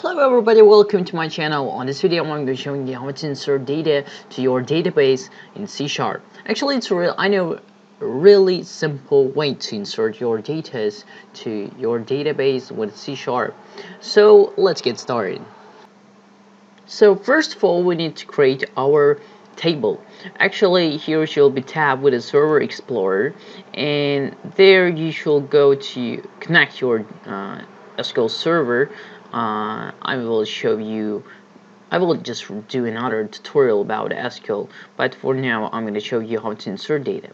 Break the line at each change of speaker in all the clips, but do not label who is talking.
Hello everybody, welcome to my channel. On this video I'm going to be showing you how to insert data to your database in C#. Actually it's really simple way to insert your data to your database with C#. So let's get started. So first of all we need to create our table. Actually here should be tab with a Server Explorer, and there you should go to connect your SQL server. I will just do another tutorial about SQL, but for now I'm going to show you how to insert data.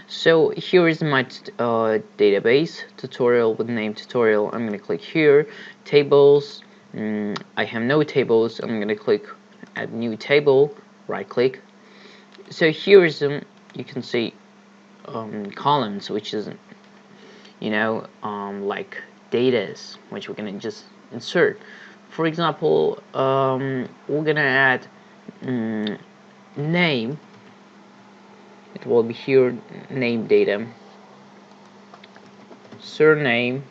So here is my database tutorial with name tutorial. I'm going to click here, tables. I have no tables. I'm going to click add new table, right click. So here is you can see columns, which is like datas, which we're going to just insert. For example, we're gonna add name. It will be here, name data, surname,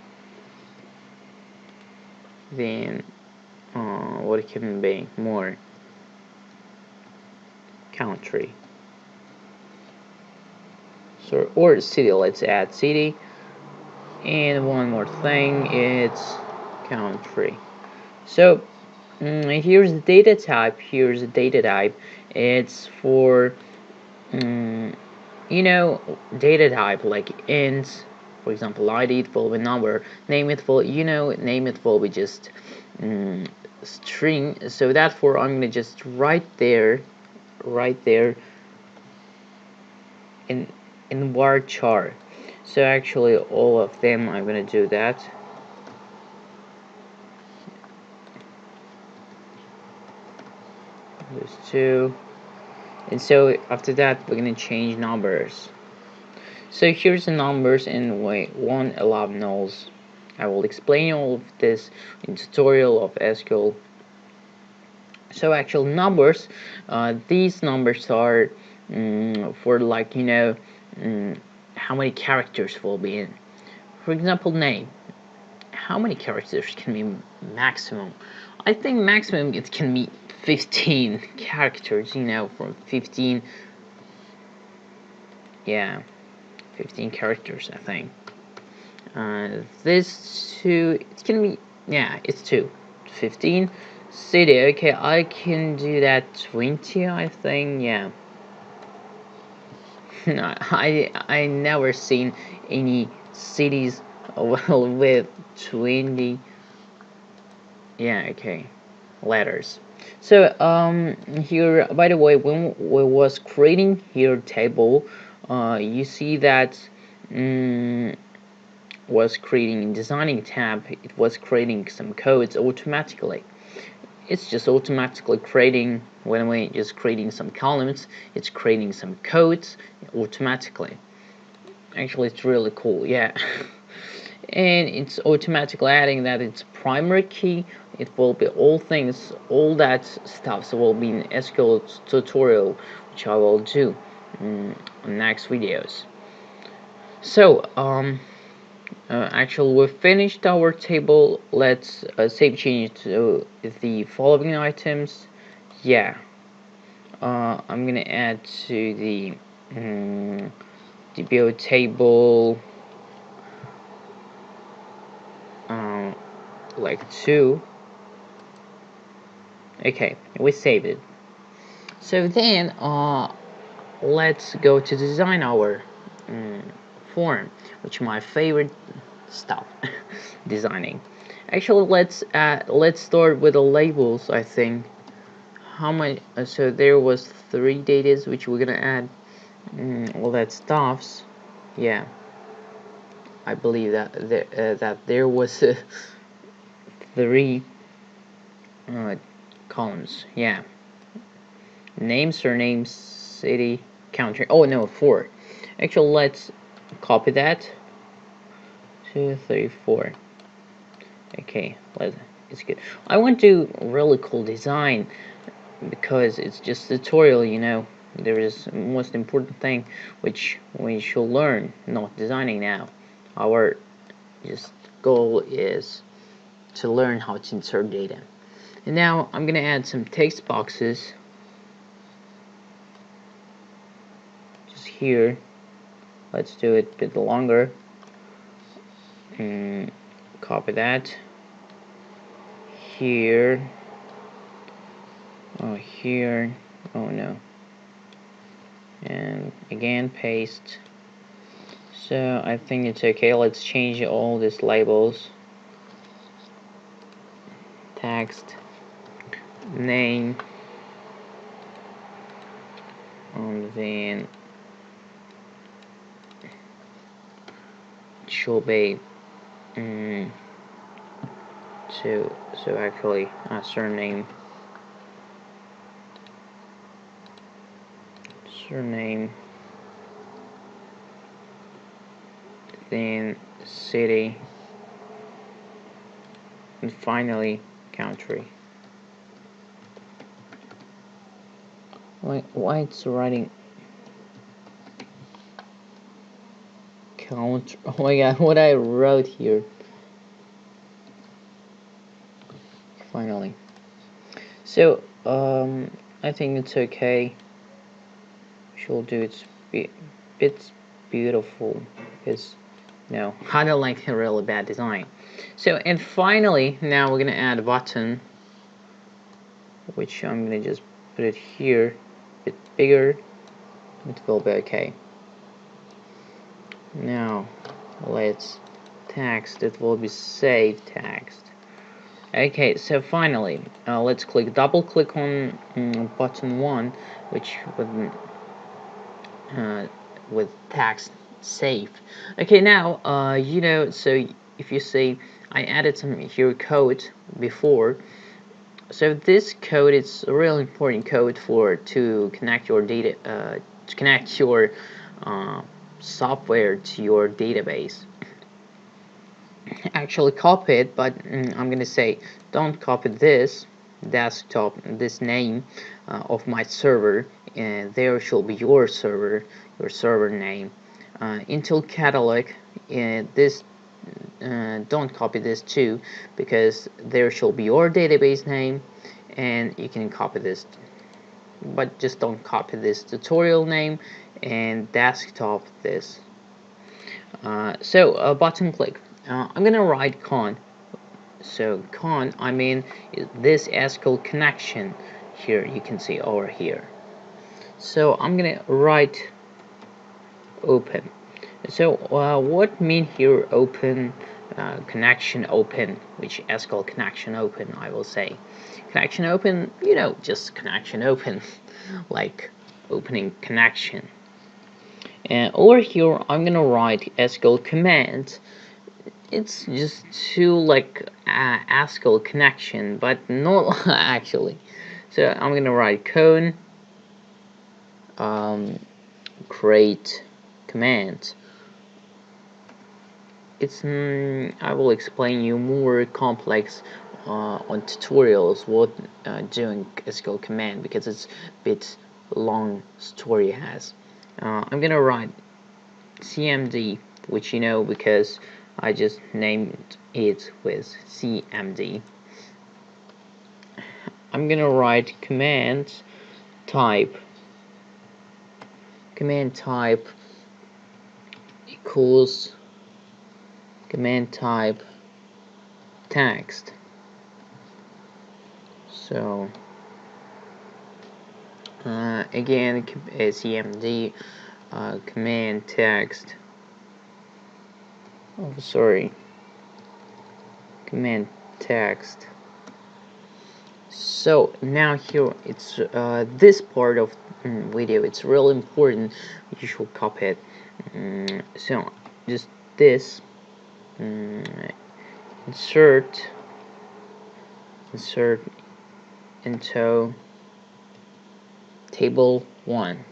then what can it be more, country, so or city. Let's add city, and one more thing, it's country. So here's the data type. It's for data type like int. For example, ID it will be number, name it will be just string. So therefore I'm gonna just write there in varchar. So actually all of them I'm gonna do that. There's two, and so after that we're gonna change numbers. So here's the numbers, and we won't allow nulls. I will explain all of this in tutorial of SQL. So actual numbers, these numbers are for like how many characters will be in. For example, name. How many characters can be maximum? I think maximum it can be 15 characters. From 15. Yeah. 15 characters, I think. This two, it can be, yeah, it's 15. City, okay, I can do that 20, I think, yeah. No, I never seen any cities with 20, yeah, okay, letters. So here, by the way, when we was creating here table, you see that was creating designing tab, it was creating some codes automatically. It's just automatically creating, when we just creating some columns, it's creating some codes automatically. Actually it's really cool, yeah. And it's automatically adding that it's primary key. It will be all that stuff, so will be in SQL tutorial, which I will do in next videos. So actually we finished our table. Let's save change to the following items. Yeah, I'm gonna add to the DBO table like 2. Okay, we saved it. So then let's go to design our form, which is my favorite stuff. Designing. Actually let's start with the labels. I think how many, so there was 3 datas which we're gonna add all that stuffs. Yeah, I believe that there was 3 columns. Yeah, name, surname, city, country. Oh no, 4. Actually let's copy that. 2, 3, 4. Okay, it's good. I want to do really cool design because it's just tutorial, there is most important thing which we should learn, not designing now. Our just goal is to learn how to insert data. And now I'm gonna add some text boxes just here. Let's do it a bit longer. Copy that here. Oh, here. Oh no. And again, paste. So I think it's okay. Let's change all these labels. Text, name, and then it should be so actually surname, then city, and finally country. Why it's writing count? Oh my god, what I wrote here. Finally. So I think it's okay. She'll do it's beautiful. It's no, I don't like a really bad design. So and finally, now we're gonna add a button, which I'm gonna just put it here, a bit bigger. It will be okay. Now let's text. It will be save text. Okay, so finally, let's double click on button 1, which with text save. Okay, now so if you see, I added some here code before. So this code is a really important code to connect your data, to connect your software to your database. Actually copy it, but I'm gonna say don't copy this desktop, this name of my server, and there should be your server name. Intel catalog, this don't copy this too, because there should be your database name, and you can copy this, but just don't copy this tutorial name and desktop this. So button click. I'm gonna write con. So con, I mean this SQL connection here. You can see over here. So I'm gonna write open. So what mean here open? Connection open, which SQL connection open, I will say. Connection open, just connection open, like opening connection. And over here, I'm gonna write SQL command. It's just to like SQL connection, but not actually. So I'm gonna write code create command. It's I will explain you more complex on tutorials what doing SQL command, because it's a bit long story has. I'm gonna write CMD, which because I just named it with CMD. I'm gonna write command type equals command type text. So again, CMD command text. Oh, sorry. Command text. So now here it's this part of video. It's really important. You should copy it. So just this. Insert into table 1.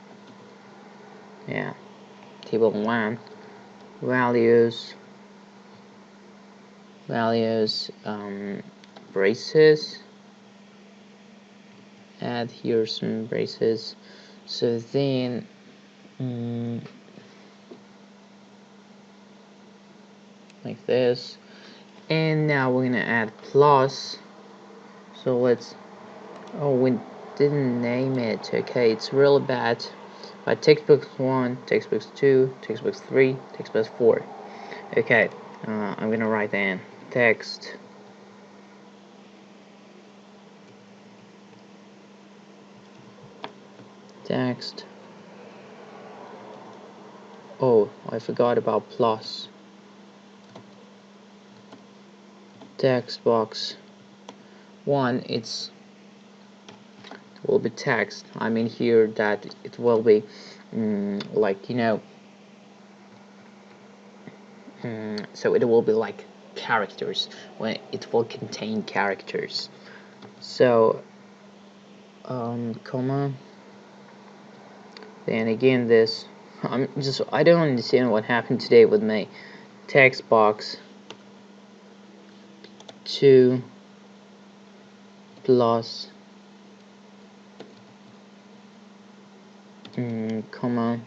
Yeah, table 1 values braces. Add here some braces. So then like this, and now we're gonna add plus. So let's, oh, we didn't name it. Okay, it's really bad. But textbooks 1, textbooks 2, textbooks 3, textbooks 4. Okay, I'm gonna write in text oh, I forgot about plus. Text box 1, it will be text. I mean here that it will be like, you know, so it will be like characters, when it will contain characters. So comma, then again this, I don't understand what happened today with my text box 2 plus comma,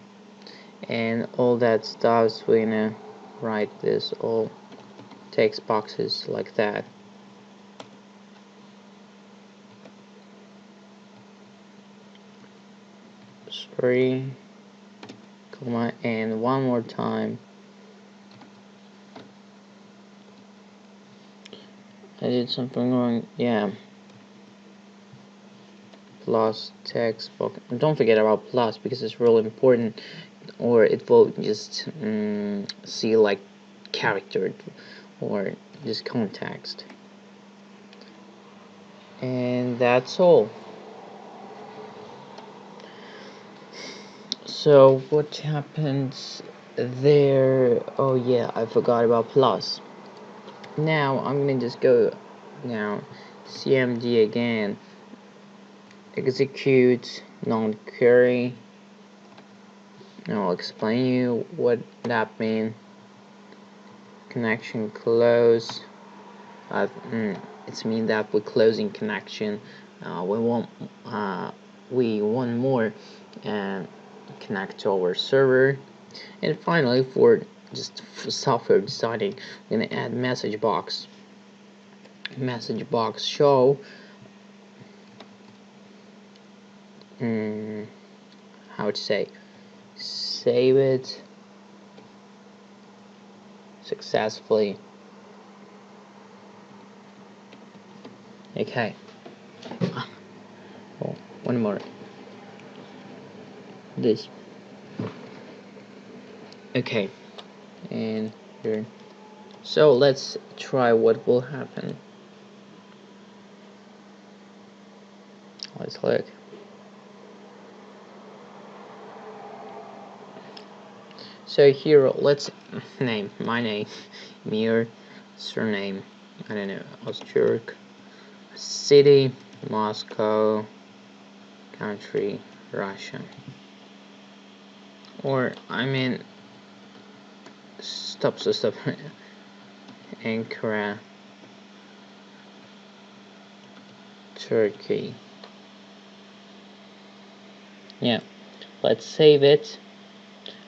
and all that stuff. So we're gonna write this all text boxes like that. Sorry, comma, and one more time. I did something wrong. Yeah. Plus text box. Don't forget about plus, because it's really important, or it will just see like character or just context. And that's all. So what happens there? Oh yeah, I forgot about plus. Now I'm gonna just go now CMD again, execute non-query. Now I'll explain you what that means. Connection close. It's mean that we're closing connection. We want more and connect to our server. And finally, for software designing, we're gonna add message box show how to say, save it successfully. Okay. Oh, one more. This. Okay. And here. So let's try what will happen. Let's look. So here, let's name my name, Mir, surname, I don't know, Ozturk, city, Moscow, country, Russia, or I mean, stop, Ankara, Turkey. Yeah, let's save it.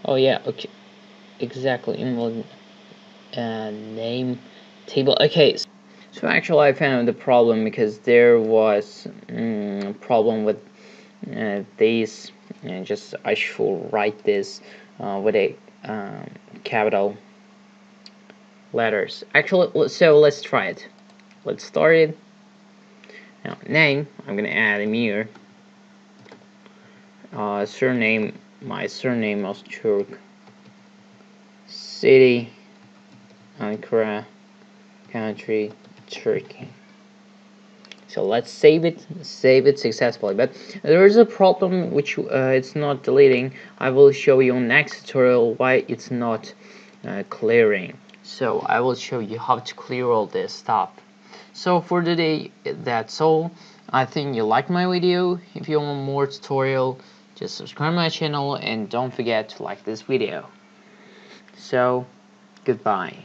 Oh yeah, okay, exactly. Invalid name table. Okay, so actually I found the problem, because there was a problem with these. Just I should write this with a capital letters. Actually, so let's try it. Let's start it. Now name, I'm gonna add Emir. Surname, my surname was Turk. City, Ankara. Country, Turkey. So let's save it successfully. But there is a problem which it's not deleting. I will show you on next tutorial why it's not clearing. So I will show you how to clear all this stuff. So for today, that's all. I think you like my video. If you want more tutorial, just subscribe my channel and don't forget to like this video. So goodbye.